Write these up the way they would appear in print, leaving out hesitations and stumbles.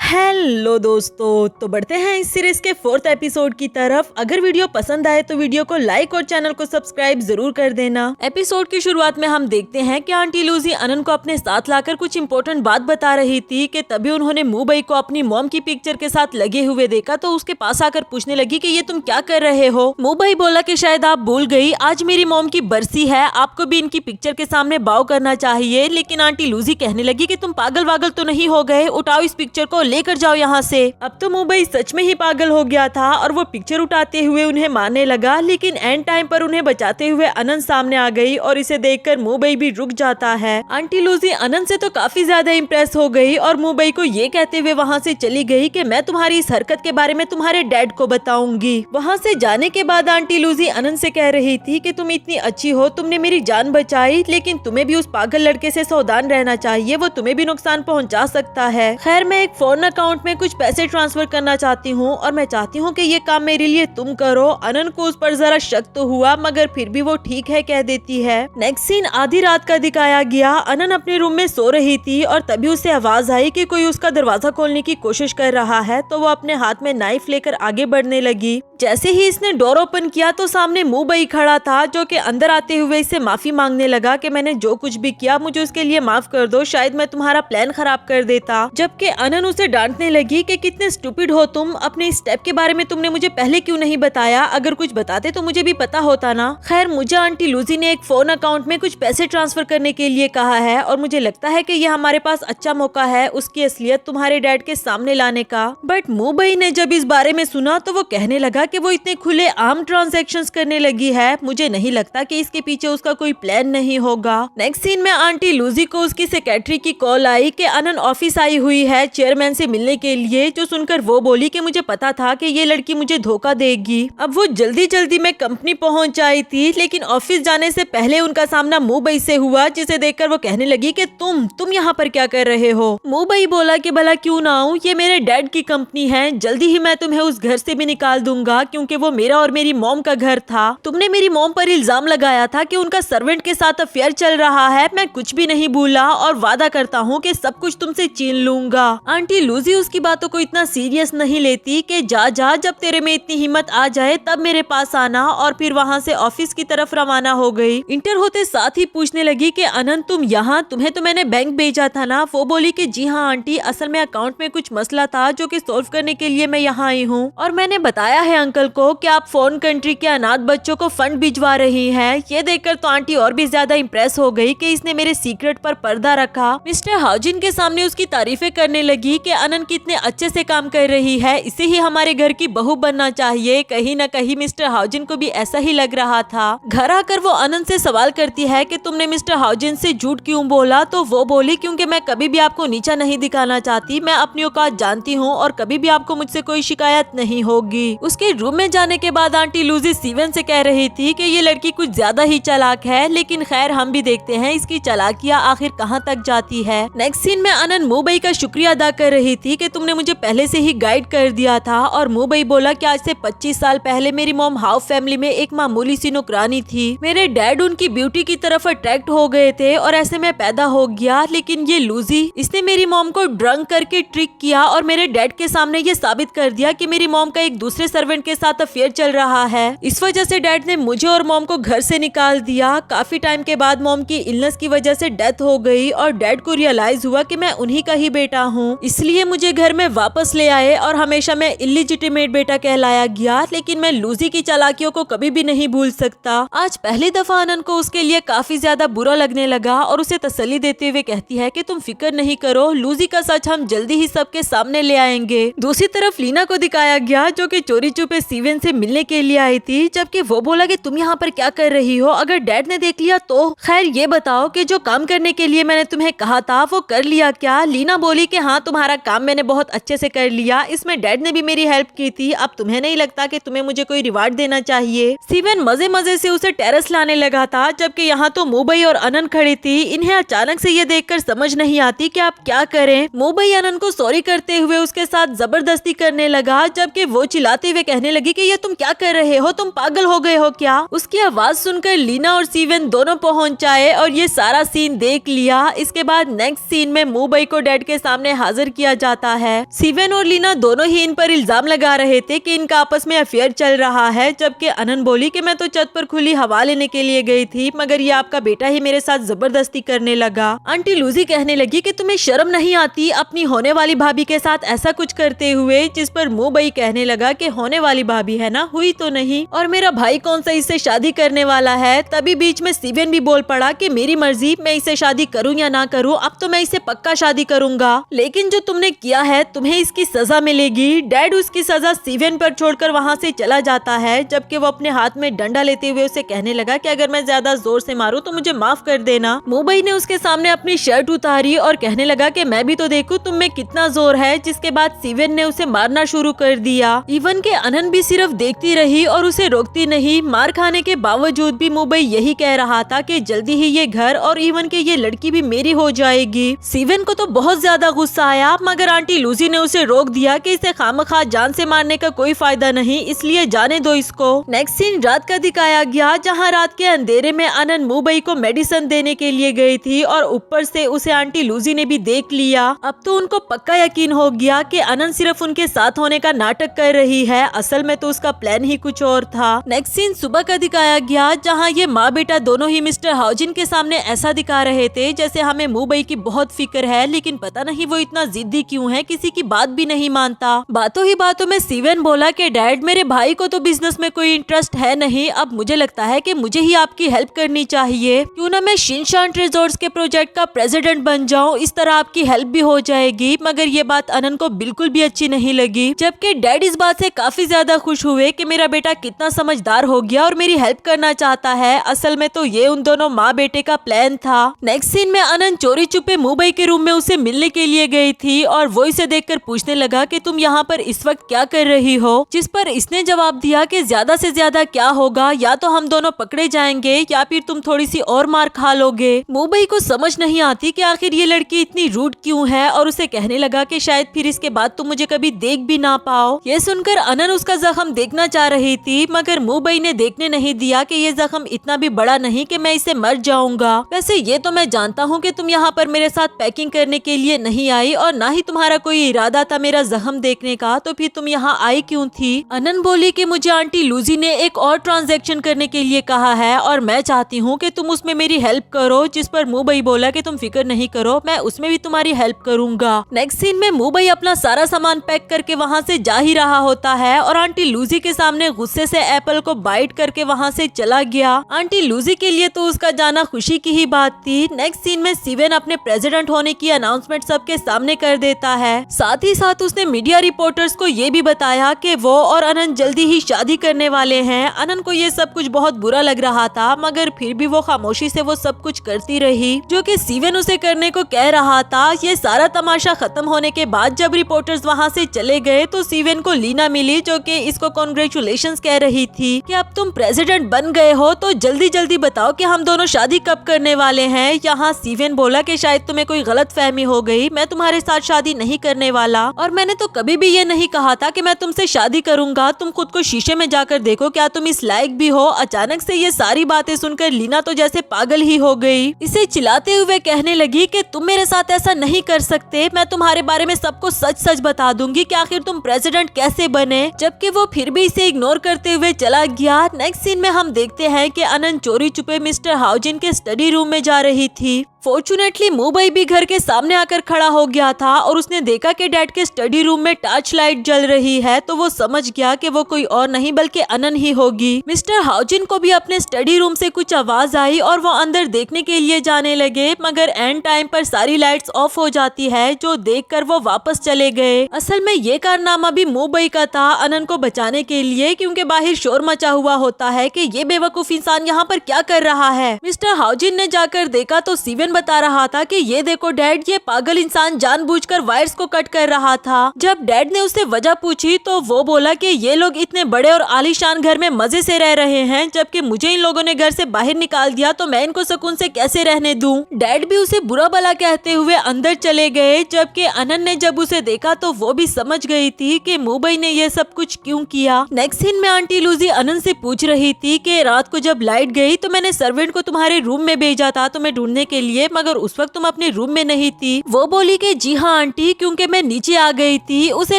Hello दोस्तों, तो बढ़ते हैं इस सीरीज के 4th एपिसोड की तरफ। अगर वीडियो पसंद आए तो वीडियो को लाइक और चैनल को सब्सक्राइब जरूर कर देना। एपिसोड की शुरुआत में हम देखते हैं कि आंटी लूजी अनंत को अपने साथ लाकर कुछ इम्पोर्टेंट बात बता रही थी कि तभी उन्होंने मुंबई को अपनी मॉम की पिक्चर के साथ लगे हुए देखा तो उसके पास आकर पूछने लगी कि ये तुम क्या कर रहे हो। मुंबई बोला कि शायद आप भूल गई, आज मेरी मॉम की बरसी है, आपको भी इनकी पिक्चर के सामने बाव करना चाहिए। लेकिन आंटी लूजी कहने लगी कि तुम पागल वागल तो नहीं हो गए, उठाओ इस पिक्चर को, लेकर जाओ यहाँ से। अब तो मुंबई सच में ही पागल हो गया था और वो पिक्चर उठाते हुए उन्हें मारने लगा। लेकिन एंड टाइम पर उन्हें बचाते हुए अनंत सामने आ गई और इसे देखकर मुंबई भी रुक जाता है। आंटी लूजी अनंत से तो काफी ज्यादा इम्प्रेस हो गई और मुंबई को ये कहते हुए वहाँ से चली गई कि मैं तुम्हारी इस हरकत के बारे में तुम्हारे डैड को बताऊंगी। वहाँ से जाने के बाद आंटी लूजी अनंत से कह रही थी कि तुम इतनी अच्छी हो, तुमने मेरी जान बचाई, लेकिन तुम्हें भी उस पागल लड़के से सावधान रहना चाहिए, वो तुम्हें भी नुकसान पहुँचा सकता है। खैर, मैं एक फोन अकाउंट में कुछ पैसे ट्रांसफर करना चाहती हूँ और मैं चाहती हूँ कि ये काम मेरे लिए तुम करो। अनंत को उस पर जरा शक तो हुआ मगर फिर भी वो ठीक है कह देती है। नेक्स्ट सीन आधी रात का दिखाया गया। अनंत अपने रूम में सो रही थी और तभी उसे आवाज आई कि कोई उसका दरवाजा खोलने की कोशिश कर रहा है, तो वो अपने हाथ में नाइफ लेकर आगे बढ़ने लगी। जैसे ही इसने डोर ओपन किया तो सामने मुंबई खड़ा था, जो कि अंदर आते हुए इससे माफी मांगने लगा कि मैंने जो कुछ भी किया मुझे उसके लिए माफ कर दो, शायद मैं तुम्हारा प्लान खराब कर देता। जबकि अनंत उसे डांटने लगी कि कितने स्टूपिड हो तुम, अपने स्टेप के बारे में तुमने मुझे पहले क्यों नहीं बताया, अगर कुछ बताते तो मुझे भी पता होता ना। खैर, मुझे आंटी लूजी ने एक फोन अकाउंट में कुछ पैसे ट्रांसफर करने के लिए कहा है और मुझे लगता है कि यह हमारे पास अच्छा मौका है उसकी असलियत तुम्हारे डैड के सामने लाने का। बट मुंबई ने जब इस बारे में सुना तो वो कहने लगा कि वो इतने खुले आम ट्रांजैक्शंस करने लगी है, मुझे नहीं लगता कि इसके पीछे उसका कोई प्लान नहीं होगा। नेक्स्ट सीन में आंटी लूजी को उसकी सेक्रेटरी की कॉल आई कि अनंत ऑफिस आई हुई है चेयरमैन से मिलने के लिए, जो सुनकर वो बोली कि मुझे पता था कि ये लड़की मुझे धोखा देगी। अब वो जल्दी जल्दी में कंपनी पहुंच आई थी, लेकिन ऑफिस जाने से पहले उनका सामना मुंबई से हुआ, जिसे देखकर वो कहने लगी कि तुम यहाँ पर क्या कर रहे हो। मुंबई बोला कि भला क्यों ना आऊं, ये मेरे डैड की कंपनी है, जल्दी ही मैं तुम्हें उस घर से भी निकाल दूंगा क्योंकि वो मेरा और मेरी मॉम का घर था। तुमने मेरी मॉम पर इल्जाम लगाया था कि उनका सर्वेंट के साथ अफेयर चल रहा है, मैं कुछ भी नहीं भूला और वादा करता हूँ कि सब कुछ तुमसे छीन लूंगा। आंटी लूजी उसकी बातों को इतना सीरियस नहीं लेती कि जा जब तेरे में इतनी हिम्मत आ जाए तब मेरे पास आना, और फिर वहाँ से ऑफिस की तरफ रवाना हो गई। इंटर होते साथ ही पूछने लगी कि अनंत तुम यहाँ, तुम्हें तो मैंने बैंक भेजा था ना। वो बोली कि जी हाँ आंटी, असल में अकाउंट में कुछ मसला था जो कि सॉल्व करने के लिए मैं यहाँ आई हूँ, और मैंने बताया है अंकल को कि आप फॉरेन कंट्री के अनाथ बच्चों को फंड भिजवा रही हैं। ये देखकर तो आंटी और भी ज्यादा इम्प्रेस हो गई कि इसने मेरे सीक्रेट पर पर्दा रखा। मिस्टर हाउजिन के सामने उसकी तारीफें करने लगी कि अनंत कितने अच्छे से काम कर रही है, इसे ही हमारे घर की बहू बनना चाहिए। कहीं न कहीं मिस्टर हाउजिन को भी ऐसा ही लग रहा था। घर आकर वो अनंत से सवाल करती है कि तुमने मिस्टर हाउजिन से झूठ क्यों बोला, तो वो बोली क्योंकि मैं कभी भी आपको नीचा नहीं दिखाना चाहती, मैं अपनी औकात जानती हूँ और कभी भी आपको मुझसे कोई शिकायत नहीं होगी। उसके रूम में जाने के बाद आंटी लूजी स्टीवन से कह रही थी कि ये लड़की कुछ ज्यादा ही चालाक है, लेकिन खैर हम भी देखते हैं इसकी चालाकियाँ आखिर कहाँ तक जाती है। नेक्स्ट सीन में अनंत मुंबई का शुक्रिया अदा कर रही थी कि तुमने मुझे पहले से ही गाइड कर दिया था, और मुंबई बोला कि आज से 25 साल पहले मेरी मॉम हाउस फैमिली में एक मामूली सी नौकरानी थी। मेरे डैड उनकी ब्यूटी की तरफ अट्रैक्ट हो गए थे और ऐसे में पैदा हो गया। लेकिन ये लूजी, इसने मेरी मॉम को ड्रंक करके ट्रिक किया और मेरे डैड के सामने ये साबित कर दिया कि मेरी मॉम का एक दूसरे सर्वेंट के साथ अफेयर चल रहा है। इस वजह से डैड ने मुझे और मॉम को घर से निकाल दिया। काफी टाइम के बाद मॉम की इलनेस की वजह से डेथ हो गई और डैड को रियलाइज हुआ कि मैं उन्हीं का ही बेटा हूँ, इसलिए मुझे घर में वापस ले आए और हमेशा मैं इलिजिटिमेट बेटा कहलाया गया। लेकिन मैं लूजी की चालाकियों को कभी भी नहीं भूल सकता। आज पहली दफा अनंत को उसके लिए काफी ज्यादा बुरा लगने लगा और उसे तसल्ली देते हुए कहती है कि तुम फिक्र नहीं करो, लूजी का सच हम जल्दी ही सबके सामने ले आएंगे। दूसरी तरफ लीना को दिखाया गया, जो कि चोरी छुपे स्टीवन से मिलने के लिए आई थी, जबकि वो बोला कि तुम यहाँ पर क्या कर रही हो, अगर डैड ने देख लिया तो। खैर ये बताओ कि जो काम करने के लिए मैंने तुम्हें कहा था वो कर लिया क्या। लीना बोली कि हाँ तुम्हारा काम मैंने बहुत अच्छे से कर लिया, इसमें डैड ने भी मेरी हेल्प की थी, अब तुम्हें नहीं लगता कि तुम्हें मुझे कोई रिवार्ड देना चाहिए। स्टीवन मजे मजे से उसे टेरेस लाने लगा था, जबकि यहाँ तो मुंबई और अनंत खड़ी थी। इन्हें अचानक से ये देखकर समझ नहीं आती कि आप क्या करें। मुंबई अनंत को सॉरी करते हुए उसके साथ जबरदस्ती करने लगा, जबकि वो चिल्लाते हुए कहने कहने लगी कि ये तुम क्या कर रहे हो, तुम पागल हो गए हो क्या। उसकी आवाज सुनकर लीना और स्टीवन दोनों पहुंच आए और ये सारा सीन देख लिया। इसके बाद नेक्स्ट सीन में मुंबई को डैड के सामने हाजिर किया जाता है। स्टीवन और लीना दोनों ही इन पर इल्जाम लगा रहे थे कि इनका आपस में अफेयर चल रहा है, जबकि अनन बोली कि मैं तो छत पर खुली हवा लेने के लिए गई थी, मगर ये आपका बेटा ही मेरे साथ जबरदस्ती करने लगा। आंटी लूजी कहने लगी कि तुम्हें शर्म नहीं आती अपनी होने वाली भाभी के साथ ऐसा कुछ करते हुए, जिस पर मुंबई कहने लगा कि होने वाली भाभी है ना, हुई तो नहीं, और मेरा भाई कौन सा इससे शादी करने वाला है। तभी बीच में स्टीवन भी बोल पड़ा कि मेरी मर्जी, मैं इसे शादी करूं या ना करूं, अब तो मैं इसे पक्का शादी करूंगा, लेकिन जो तुमने किया है तुम्हें इसकी सजा मिलेगी। डैड उसकी सजा स्टीवन पर छोड़कर वहाँ से चला जाता है, जबकि वो अपने हाथ में डंडा लेते हुए उसे कहने लगा कि अगर मैं ज्यादा जोर से मारूं तो मुझे माफ कर देना। मुंबई ने उसके सामने अपनी शर्ट उतारी और कहने लगा कि मैं भी तो देखूं तुम में कितना जोर है, जिसके बाद स्टीवन ने उसे मारना शुरू कर दिया। इवन के अनन भी सिर्फ देखती रही और उसे रोकती नहीं। मार खाने के बावजूद भी मुंबई यही कह रहा था कि जल्दी ही ये घर और इवन के ये लड़की भी मेरी हो जाएगी। स्टीवन को तो बहुत ज्यादा गुस्सा आया, मगर आंटी लूजी ने उसे रोक दिया कि इसे खामखा जान से मारने का कोई फायदा नहीं, इसलिए जाने दो इसको। नेक्स्ट सीन रात का दिखाया गया, जहां रात के अंधेरे में अनन मुंबई को मेडिसिन देने के लिए गई थी और ऊपर से उसे आंटी लूजी ने भी देख लिया। अब तो उनको पक्का यकीन हो गया कि अनन सिर्फ उनके साथ होने का नाटक कर रही है, असल में तो उसका प्लान ही कुछ और था। नेक्स्ट सीन सुबह का दिखाया गया, जहाँ ये माँ बेटा दोनों ही मिस्टर हाउजिन के सामने ऐसा दिखा रहे थे जैसे हमें मुंबई की बहुत फिक्र है, लेकिन पता नहीं वो इतना जिद्दी क्यों है, किसी की बात भी नहीं मानता। बातों ही बातों में स्टीवन बोला कि डैड मेरे भाई को तो बिजनेस में कोई इंटरेस्ट है नहीं, अब मुझे लगता है कि मुझे ही आपकी हेल्प करनी चाहिए, क्यों ना मैं शिनशान रिजॉर्ट्स के प्रोजेक्ट का प्रेसिडेंट बन जाऊं, इस तरह आपकी हेल्प भी हो जाएगी। मगर ये बात अनन को बिल्कुल भी अच्छी नहीं लगी, जबकि डैड इस बात से काफी ज्यादा खुश हुए कि मेरा बेटा कितना समझदार हो गया और मेरी हेल्प करना चाहता है। असल में तो ये उन दोनों माँ बेटे का प्लान था। नेक्स्ट सीन में अनन चोरी छुपे मुंबई के रूम में उसे मिलने के लिए गई थी और वो इसे देखकर पूछने लगा कि तुम यहाँ पर इस वक्त क्या कर रही हो, जिस पर इसने जवाब दिया कि ज्यादा से ज्यादा क्या होगा, या तो हम दोनों पकड़े जाएंगे या फिर तुम थोड़ी सी और मार खा लोगे। मुंबई को समझ नहीं आती कि आखिर ये लड़की इतनी रूड क्यों है और उसे कहने लगा कि शायद फिर इसके बाद तुम मुझे कभी देख भी ना पाओ। ये सुनकर अनन उसका जख्म देखना चाह रही थी, मगर मुंबई ने देखने नहीं दिया कि ये जख्म इतना भी बड़ा नहीं कि मैं इसे मर जाऊंगा। वैसे ये तो मैं जानता हूँ कि तुम यहाँ पर मेरे साथ पैकिंग करने के लिए नहीं आई और ना ही तुम्हारा कोई इरादा था मेरा जख्म देखने का, तो फिर तुम यहाँ आई क्यों थी। अनन बोली कि मुझे आंटी लूजी ने एक और ट्रांजैक्शन करने के लिए कहा है और मैं चाहती हूँ कि तुम उसमें मेरी हेल्प करो, जिस पर मुंबई बोला कि तुम फिक्र नहीं करो, मैं उसमें भी तुम्हारी हेल्प करूंगा। नेक्स्ट सीन में मुंबई अपना सारा सामान पैक करके वहाँ से जा ही रहा होता है और आंटी लूजी के सामने गुस्से से एप्पल को बाइट करके वहाँ से चला गया। आंटी लूजी के लिए तो उसका जाना खुशी की ही बात थी। नेक्स्ट सीन में स्टीवन अपने प्रेसिडेंट होने की अनाउंसमेंट सबके सामने कर देता है। साथ ही साथ उसने मीडिया रिपोर्टर्स को ये भी बताया कि वो और अनन जल्दी ही शादी करने वाले हैं। अनन को ये सब कुछ बहुत बुरा लग रहा था, मगर फिर भी वो खामोशी से वो सब कुछ करती रही जो कि स्टीवन उसे करने को कह रहा था। ये सारा तमाशा खत्म होने के बाद जब रिपोर्टर्स वहाँ से चले गए तो स्टीवन को लीना मिली, जो कि इसको कॉन्ग्रेचुलेशंस कह रही थी कि अब तुम प्रेसिडेंट बन गए हो, तो जल्दी जल्दी बताओ कि हम दोनों शादी कब करने वाले हैं। यहाँ स्टीवन बोला कि शायद तुम्हें कोई गलत फहमी हो गई, मैं तुम्हारे साथ शादी नहीं करने वाला और मैंने तो कभी भी ये नहीं कहा था कि मैं तुमसे शादी करूंगा। तुम खुद को शीशे में जाकर देखो, क्या तुम इस लायक भी हो। अचानक से ये सारी बातें सुनकर लीना तो जैसे पागल ही हो गई। इसे चिल्लाते हुए कहने लगी कि तुम मेरे साथ ऐसा नहीं कर सकते, मैं तुम्हारे बारे में सबको सच सच बता दूंगी कि आखिर तुम प्रेसिडेंट कैसे बने, जबकि वो फिर भी इसे इग्नोर करते हुए चला गया। नेक्स्ट सीन में हम देखते हैं कि अनन चोरी छुपे मिस्टर हाउजिन के स्टडी रूम में जा रही थी। फॉर्चुनेटली मुंबई भी घर के सामने आकर खड़ा हो गया था और उसने देखा कि डैड के स्टडी रूम में टॉर्च लाइट जल रही है, तो वो समझ गया कि वो कोई और नहीं बल्कि अनन ही होगी। मिस्टर हाउजिन को भी अपने स्टडी रूम से कुछ आवाज आई और वो अंदर देखने के लिए जाने लगे, मगर एंड टाइम पर सारी लाइट्स ऑफ हो जाती है, जो देखकर वो वापस चले गए। असल में ये कारनामा भी मुंबई का था अनन को बचाने के लिए, क्योंकि बाहर शोर मचा हुआ होता है कि ये बेवकूफ इंसान यहाँ पर क्या कर रहा है। मिस्टर हाउजिन ने जाकर देखा तो स्टीवन बता रहा था कि ये देखो डैड, ये पागल इंसान जानबूझकर वायर्स को कट कर रहा था। जब डैड ने उससे वजह पूछी तो वो बोला कि ये लोग इतने बड़े और आलीशान घर में मजे से रह रहे हैं, जबकि मुझे इन लोगों ने घर से बाहर निकाल दिया, तो मैं इनको सुकून से कैसे रहने दूं। डैड भी उसे बुरा भला कहते हुए अंदर चले गए, जबकि अनन ने जब उसे देखा तो वो भी समझ गई थी कि मुंबई ने ये सब कुछ क्यों किया। नेक्स्ट सीन में आंटी लूजी अनन से पूछ रही थी कि रात को जब लाइट गई तो मैंने सर्वेंट को तुम्हारे रूम में भेजा था तुम्हें ढूंढने के लिए, मगर उस वक्त तुम अपने रूम में नहीं थी। वो बोली कि जी हाँ आंटी, क्योंकि मैं नीचे आ गई थी। उसे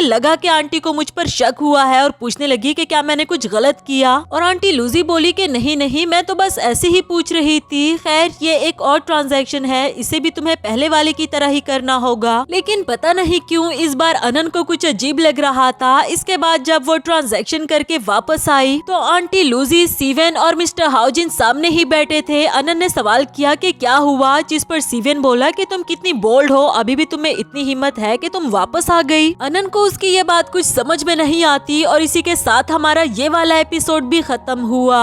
लगा कि आंटी को मुझ पर शक हुआ है और पूछने लगी कि क्या मैंने कुछ गलत किया, और आंटी लूजी बोली कि नहीं नहीं, मैं तो बस ऐसे ही पूछ रही थी। खैर ये एक और ट्रांजैक्शन है, इसे भी तुम्हें पहले वाले की तरह ही करना होगा। लेकिन पता नहीं क्यों इस बार अनन को कुछ अजीब लग रहा था। इसके बाद जब वो ट्रांजैक्शन करके वापस आई तो आंटी लूजी, स्टीवन और मिस्टर हाउजिन सामने ही बैठे थे। अनन ने सवाल किया कि क्या हुआ, जिस पर स्टीवन बोला कि तुम कितनी बोल्ड हो, अभी भी तुम्हें इतनी हिम्मत है कि तुम वापस आ गई। अनन को उसकी ये बात कुछ समझ में नहीं आती और इसी के साथ हमारा ये वाला एपिसोड भी खत्म हुआ।